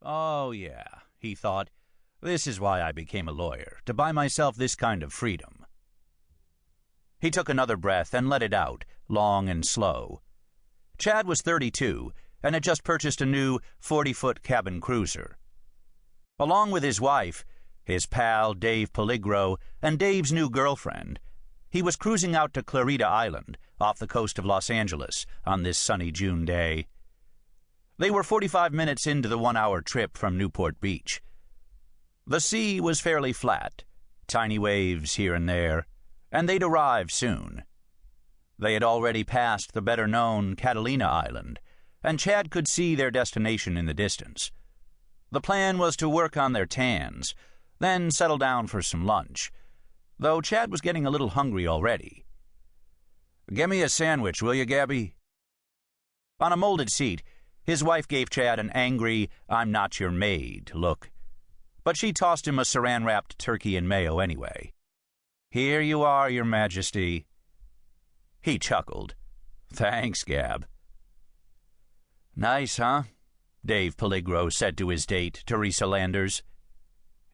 Oh, yeah, he thought. This is why I became a lawyer, to buy myself this kind of freedom. He took another breath and let it out, long and slow. Chad was 32 and had just purchased a new 40-foot cabin cruiser. Along with his wife, his pal Dave Peligro, and Dave's new girlfriend, he was cruising out to Clarita Island off the coast of Los Angeles on this sunny June day. They were 45 minutes into the 1-hour trip from Newport Beach. The sea was fairly flat, tiny waves here and there, and they'd arrive soon. They had already passed the better-known Catalina Island, and Chad could see their destination in the distance. The plan was to work on their tans, then settle down for some lunch, though Chad was getting a little hungry already. "Get me a sandwich, will you, Gabby?" On a molded seat, his wife gave Chad an angry, "I'm not your maid" look, but she tossed him a saran-wrapped turkey and mayo anyway. "Here you are, Your Majesty." He chuckled. "Thanks, Gab." "Nice, huh?" Dave Peligro said to his date, Teresa Landers.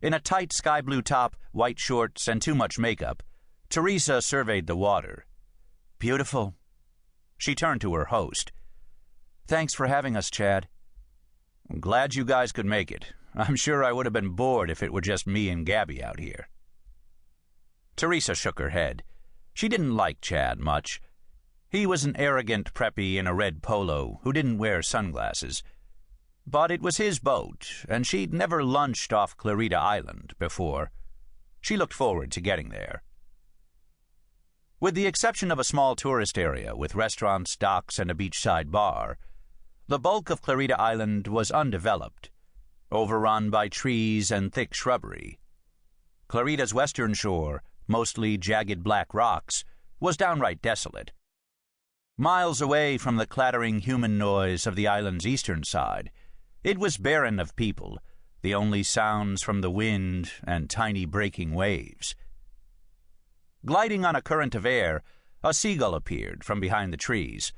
In a tight sky-blue top, white shorts, and too much makeup, Teresa surveyed the water. "Beautiful." She turned to her host. "Thanks for having us, Chad." "I'm glad you guys could make it. I'm sure I would have been bored if it were just me and Gabby out here." Teresa shook her head. She didn't like Chad much. He was an arrogant preppy in a red polo who didn't wear sunglasses. But it was his boat, and she'd never lunched off Clarita Island before. She looked forward to getting there. With the exception of a small tourist area with restaurants, docks, and a beachside bar, the bulk of Clarita Island was undeveloped, overrun by trees and thick shrubbery. Clarita's western shore, mostly jagged black rocks, was downright desolate. Miles away from the clattering human noise of the island's eastern side, it was barren of people, the only sounds from the wind and tiny breaking waves. Gliding on a current of air, a seagull appeared from behind the trees.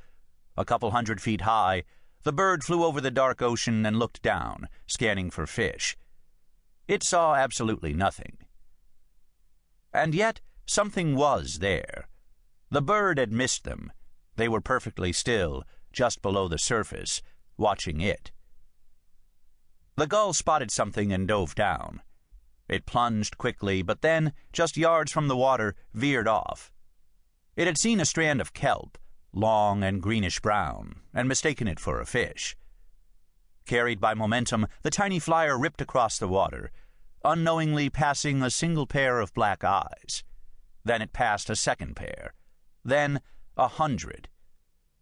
A couple 100 feet high, the bird flew over the dark ocean and looked down, scanning for fish. It saw absolutely nothing. And yet, something was there. The bird had missed them. They were perfectly still, just below the surface, watching it. The gull spotted something and dove down. It plunged quickly, but then, just yards from the water, veered off. It had seen a strand of kelp, long and greenish-brown, and mistaken it for a fish. Carried by momentum, the tiny flyer ripped across the water, unknowingly passing a single pair of black eyes. Then it passed a second pair. Then 100.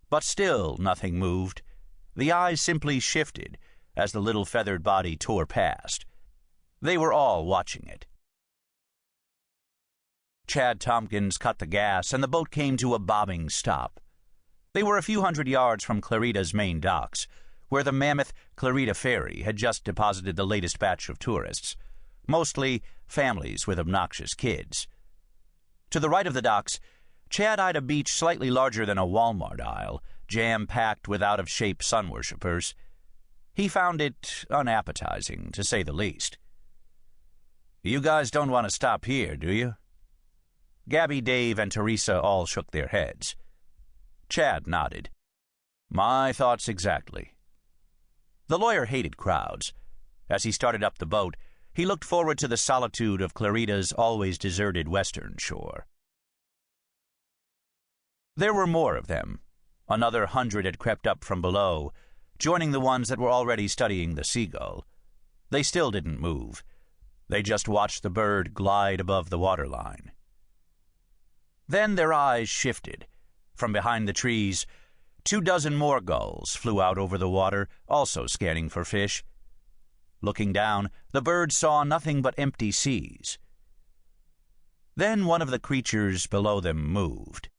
But still nothing moved. The eyes simply shifted as the little feathered body tore past. They were all watching it. Chad Tompkins cut the gas, and the boat came to a bobbing stop. They were a few hundred yards from Clarita's main docks, where the mammoth Clarita Ferry had just deposited the latest batch of tourists, mostly families with obnoxious kids. To the right of the docks, Chad eyed a beach slightly larger than a Walmart aisle, jam-packed with out-of-shape sun-worshippers. He found it unappetizing, to say the least. "You guys don't want to stop here, do you?" Gabby, Dave, and Teresa all shook their heads. Chad nodded. "My thoughts exactly." The lawyer hated crowds. As he started up the boat, he looked forward to the solitude of Clarita's always deserted western shore. There were more of them. Another 100 had crept up from below, joining the ones that were already studying the seagull. They still didn't move. They just watched the bird glide above the waterline. Then their eyes shifted. From behind the trees, 24 more gulls flew out over the water, also scanning for fish. Looking down, the bird saw nothing but empty seas. Then one of the creatures below them moved.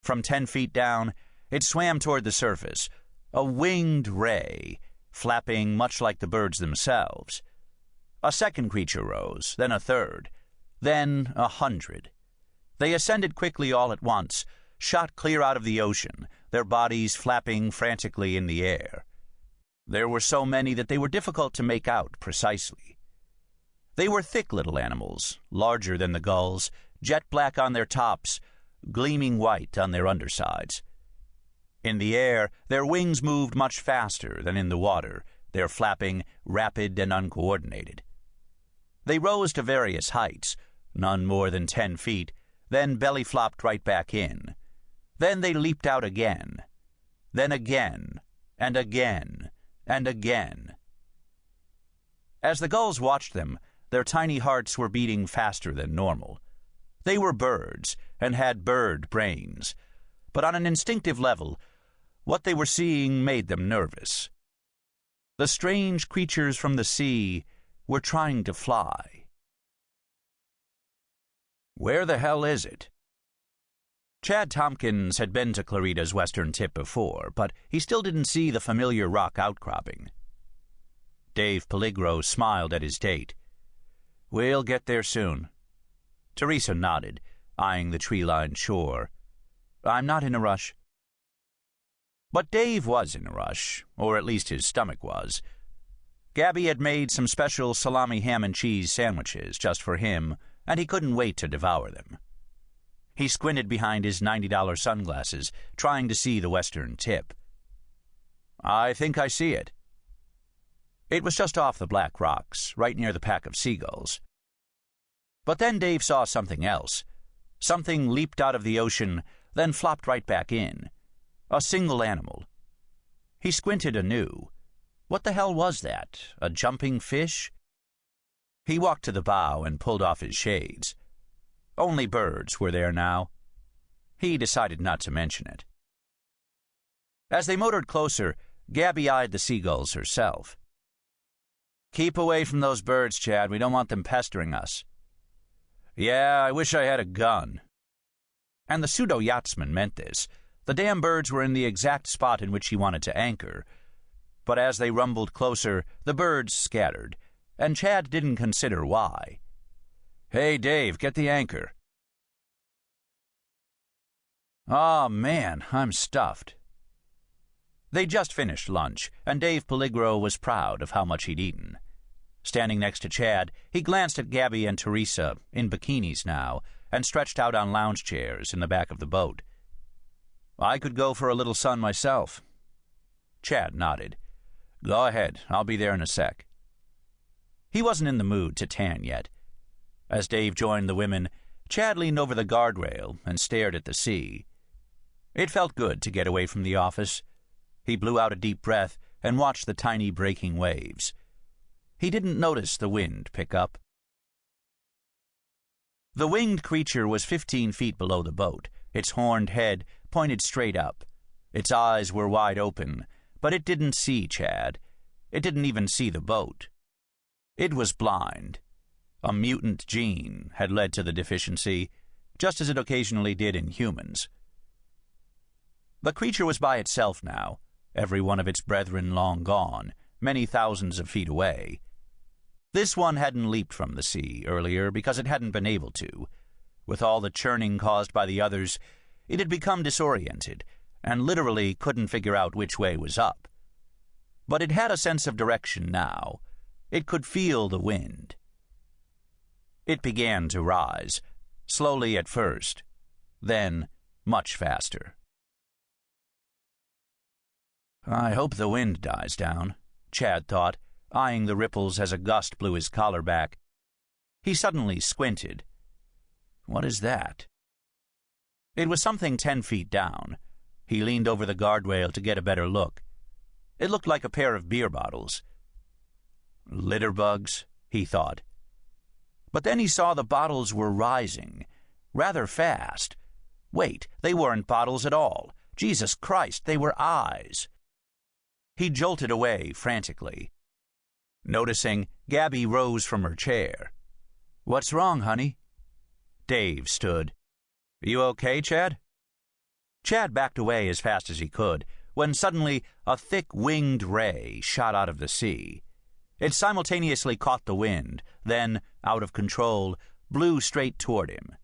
From 10 feet down, it swam toward the surface, a winged ray, flapping much like the birds themselves. A second creature rose, then a third, then 100. They ascended quickly all at once, shot clear out of the ocean, their bodies flapping frantically in the air. There were so many that they were difficult to make out precisely. They were thick little animals, larger than the gulls, jet black on their tops, gleaming white on their undersides. In the air, their wings moved much faster than in the water, their flapping rapid and uncoordinated. They rose to various heights, none more than 10 feet, then belly flopped right back in. Then they leaped out again. Then again, and again, and again. As the gulls watched them, their tiny hearts were beating faster than normal. They were birds and had bird brains, but on an instinctive level, what they were seeing made them nervous. The strange creatures from the sea were trying to fly. Where the hell is it? Chad Tompkins had been to Clarita's western tip before, but he still didn't see the familiar rock outcropping. Dave Peligro smiled at his date. "We'll get there soon." Teresa nodded, eyeing the tree-lined shore. "I'm not in a rush." But Dave was in a rush, or at least his stomach was. Gabby had made some special salami ham and cheese sandwiches just for him, and he couldn't wait to devour them. He squinted behind his $90 sunglasses, trying to see the western tip. "I think I see it." It was just off the black rocks, right near the pack of seagulls. But then Dave saw something else. Something leaped out of the ocean, then flopped right back in. A single animal. He squinted anew. What the hell was that? A jumping fish? He walked to the bow and pulled off his shades. Only birds were there now. He decided not to mention it. As they motored closer, Gabby eyed the seagulls herself. "Keep away from those birds, Chad. We don't want them pestering us." "Yeah, I wish I had a gun." And the pseudo-yachtsman meant this. The damn birds were in the exact spot in which he wanted to anchor. But as they rumbled closer, the birds scattered, and Chad didn't consider why. "Hey, Dave, get the anchor." "Aw, man, I'm stuffed." They'd just finished lunch, and Dave Peligro was proud of how much he'd eaten. Standing next to Chad, he glanced at Gabby and Teresa, in bikinis now, and stretched out on lounge chairs in the back of the boat. "I could go for a little sun myself." Chad nodded. "Go ahead, I'll be there in a sec." He wasn't in the mood to tan yet. As Dave joined the women, Chad leaned over the guardrail and stared at the sea. It felt good to get away from the office. He blew out a deep breath and watched the tiny breaking waves. He didn't notice the wind pick up. The winged creature was 15 feet below the boat, its horned head pointed straight up. Its eyes were wide open, but it didn't see Chad. It didn't even see the boat. It was blind. A mutant gene had led to the deficiency, just as it occasionally did in humans. The creature was by itself now, every one of its brethren long gone, many thousands of feet away. This one hadn't leaped from the sea earlier because it hadn't been able to. With all the churning caused by the others, it had become disoriented and literally couldn't figure out which way was up. But it had a sense of direction now. It could feel the wind. It began to rise, slowly at first, then much faster. "I hope the wind dies down," Chad thought, eyeing the ripples as a gust blew his collar back. He suddenly squinted. What is that? It was something 10 feet down. He leaned over the guardrail to get a better look. It looked like a pair of beer bottles. Litter bugs, he thought. But then he saw the bottles were rising, rather fast. Wait, they weren't bottles at all. Jesus Christ, they were eyes. He jolted away frantically. Noticing, Gabby rose from her chair. "What's wrong, honey?" Dave stood. "You okay, Chad?" Chad backed away as fast as he could, when suddenly a thick winged ray shot out of the sea. It simultaneously caught the wind, then, out of control, blew straight toward him.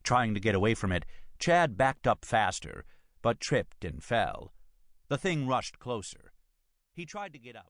Trying to get away from it, Chad backed up faster, but tripped and fell. The thing rushed closer. He tried to get up,